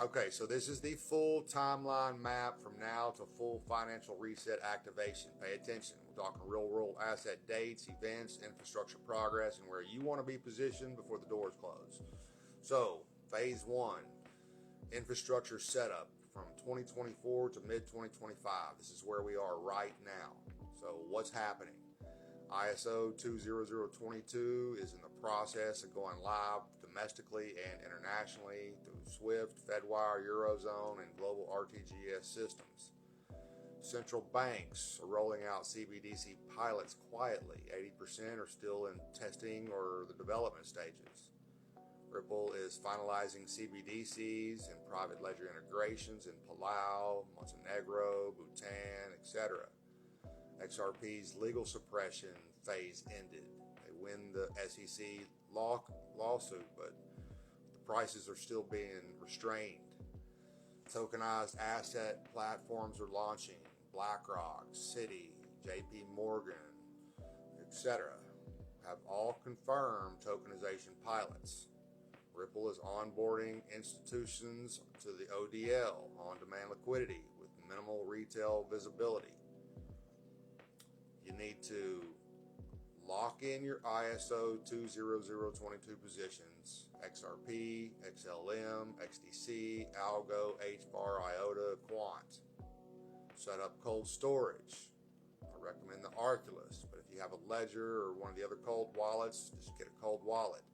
Okay, so this is the full timeline map from now to full financial reset activation. Pay attention. We're talking real world asset dates, events, infrastructure progress, and where you want to be positioned before the doors close. So, phase one, infrastructure setup from 2024 to mid 2025. This is where we are right now. So, what's happening? ISO 20022 is in the process of going live domestically and internationally through SWIFT, Fedwire, Eurozone, and global RTGS systems. Central banks are rolling out CBDC pilots quietly. 80% are still in testing or the development stages. Ripple is finalizing CBDCs and private ledger integrations in Palau, Montenegro, Bhutan, etc. XRP's legal suppression phase ended. They win the SEC lawsuit, but the prices are still being restrained. Tokenized asset platforms are launching. BlackRock, Citi, JP Morgan, etc. have all confirmed tokenization pilots. Ripple is onboarding institutions to the ODL, on-demand liquidity, with minimal retail visibility. You need to lock in your ISO 20022 positions, XRP, XLM, XDC, Algo, HBAR, IOTA, Quant. Set up cold storage. I recommend the Arculus, but if you have a Ledger or one of the other cold wallets, just get a cold wallet.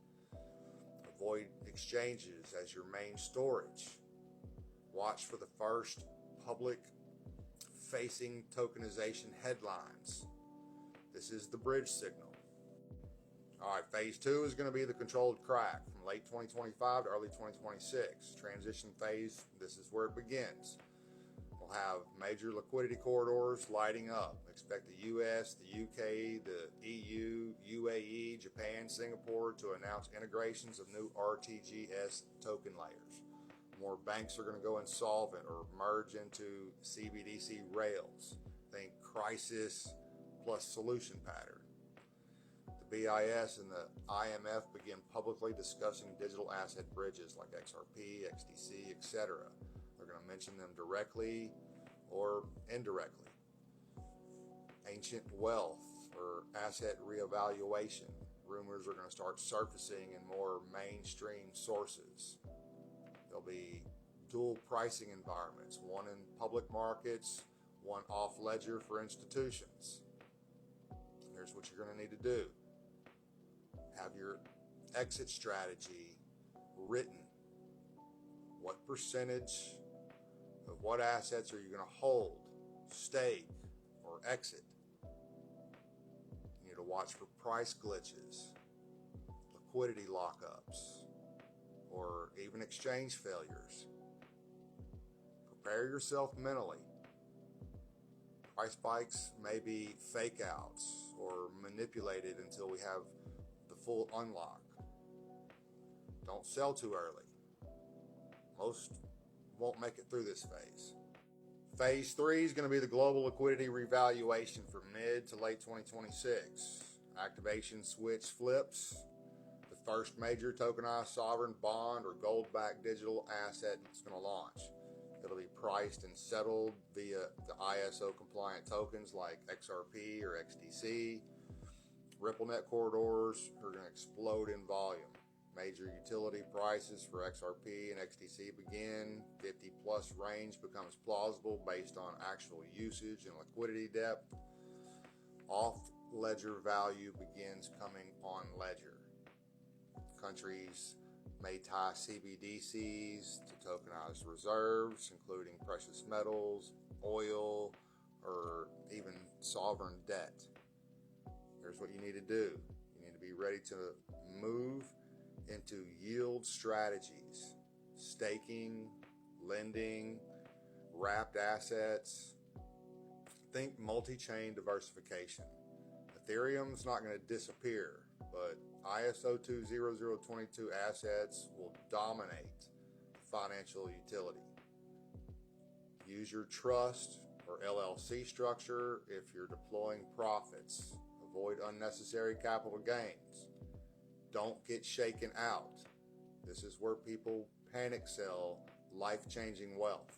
Avoid exchanges as your main storage. Watch for the first public-facing tokenization headlines. This is the bridge signal. All right, phase two is going to be the controlled crack from late 2025 to early 2026. Transition phase, this is where it begins. We'll have major liquidity corridors lighting up. Expect the US, the UK, the EU, UAE, Japan, Singapore to announce integrations of new RTGS token layers. More banks are going to go insolvent or merge into CBDC rails. Think crisis plus solution pattern. The BIS and the IMF begin publicly discussing digital asset bridges like XRP, XDC, etc. They're going to mention them directly or indirectly. Ancient wealth or asset reevaluation. Rumors are going to start surfacing in more mainstream sources. There'll be dual pricing environments, one in public markets, one off ledger for institutions. Here's what you're going to need to do. Have your exit strategy written. What percentage of what assets are you going to hold, stake, or exit? You need to watch for price glitches, liquidity lockups, or even exchange failures. Prepare yourself mentally. Price spikes may be fake outs or manipulated until we have the full unlock. Don't sell too early. Most won't make it through this phase. Phase 3 is going to be the global liquidity revaluation for mid to late 2026. Activation switch flips. The first major tokenized sovereign bond or gold-backed digital asset that's going to launch. It'll be priced and settled via the ISO compliant tokens like XRP or XDC. RippleNet corridors are going to explode in volume. Major utility prices for XRP and XDC begin. 50 plus range becomes plausible based on actual usage and liquidity depth. Off ledger value begins coming on ledger. Countries may tie CBDCs to tokenized reserves, including precious metals, oil, or even sovereign debt. Here's what you need to do. You need to be ready to move into yield strategies, staking, lending, wrapped assets. Think multi-chain diversification. Ethereum's not going to disappear, but ISO 20022 assets will dominate financial utility. Use your trust or LLC structure if you're deploying profits. Avoid unnecessary capital gains. Don't get shaken out. This is where people panic sell life-changing wealth.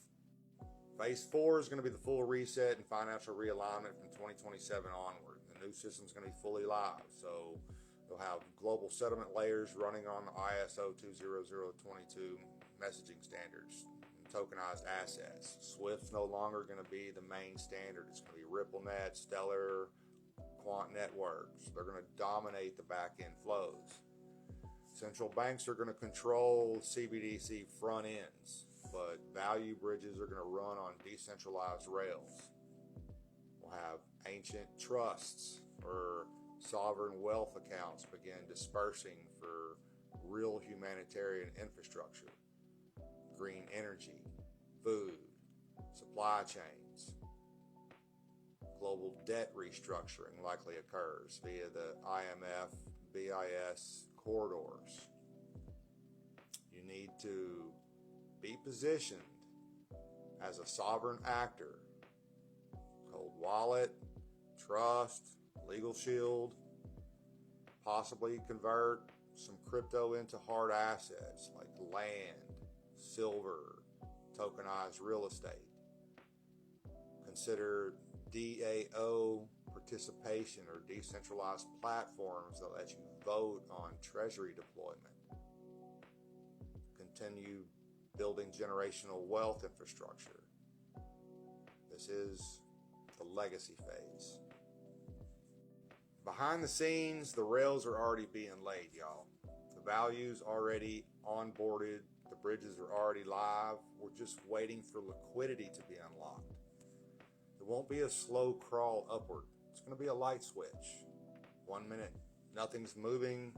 Phase 4 is going to be the full reset and financial realignment from 2027 onward. The new system is going to be fully live, so you'll have global settlement layers running on the ISO 20022 messaging standards and tokenized assets. Swift's no longer going to be the main standard. It's going to be RippleNet, Stellar, Quant networks. They're going to dominate the back-end flows. Central banks are going to control CBDC front ends, but value bridges are going to run on decentralized rails. We'll have ancient trusts or sovereign wealth accounts begin dispersing for real humanitarian infrastructure, green energy, food, supply chains. Global debt restructuring likely occurs via the IMF, BIS corridors. You need to be positioned as a sovereign actor. Cold wallet, trust, legal shield, possibly convert some crypto into hard assets like land, silver, tokenized real estate. Consider DAO participation or decentralized platforms that let you vote on treasury deployment. Continue building generational wealth infrastructure. This is the legacy phase. Behind the scenes, the rails are already being laid, y'all. The value's already onboarded. The bridges are already live. We're just waiting for liquidity to be unlocked. It won't be a slow crawl upward. It's going to be a light switch. 1 minute, nothing's moving.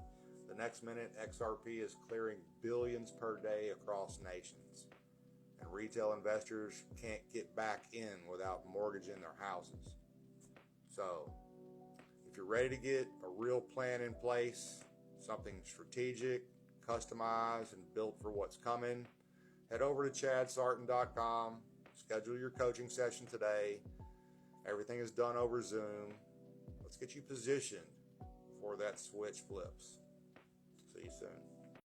The next minute, XRP is clearing billions per day across nations. And retail investors can't get back in without mortgaging their houses. So, if you're ready to get a real plan in place, something strategic, customized, and built for what's coming, head over to chadsarton.com. Schedule your coaching session today. Everything is done over Zoom. Let's get you positioned before that switch flips. See you soon.